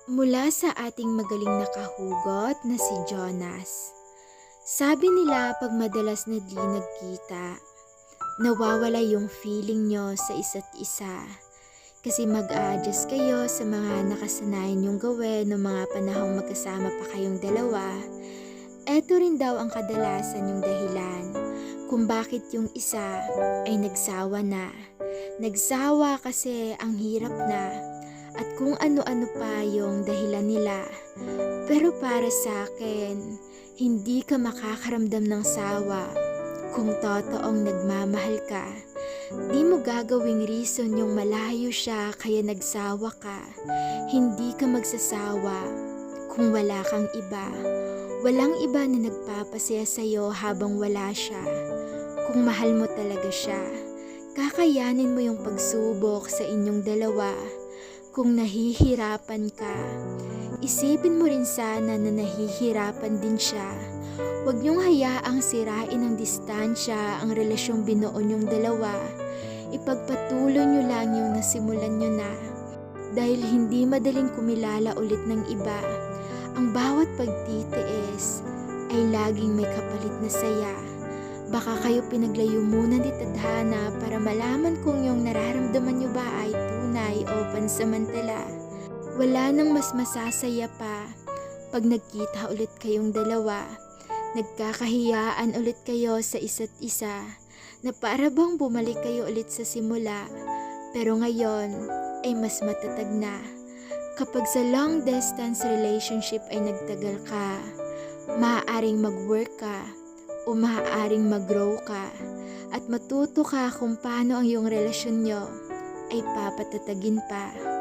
Mula sa ating magaling na kahugot na si Jonas. Sabi nila pag madalas na di nagkita, nawawala yung feeling nyo sa isa't isa. Kasi mag-a-adjust kayo sa mga nakasanayan yung gawin noong mga panahong magkasama pa kayong dalawa. Eto rin daw ang kadalasan yung dahilan kung bakit yung isa ay nagsawa na. Nagsawa kasi ang hirap na at kung ano-ano pa yung dahilan nila. Pero para sa akin, hindi ka makakaramdam ng sawa kung totoong nagmamahal ka. Di mo gagawing reason yung malayo siya kaya nagsawa ka. Hindi ka magsasawa kung wala kang iba. Walang iba na nagpapasaya sa'yo habang wala siya. Kung mahal mo talaga siya, kakayanin mo yung pagsubok sa inyong dalawa. Kung nahihirapan ka, isipin mo rin sana na nahihirapan din siya. Huwag niyong hayaang sirain ng distansya ang relasyong binuo niyong dalawa. Ipagpatuloy niyo lang yung nasimulan niyo na. Dahil hindi madaling kumilala ulit ng iba. Ang bawat pagtitiis ay laging may kapalit na saya. Baka kayo pinaglayo muna ni tadhana para malaman kung yung nararamdaman niyo ba ay tunay o pansamantala. Wala nang mas masasaya pa pag nagkita ulit kayong dalawa. Nagkakahiyaan ulit kayo sa isa't isa na para bang bumalik kayo ulit sa simula. Pero ngayon ay mas matatag na. Kapag sa long distance relationship ay nagtagal ka, maaaring mag-work ka o maaaring mag-grow ka at matuto ka kung paano ang iyong relasyon nyo ay papatatagin pa.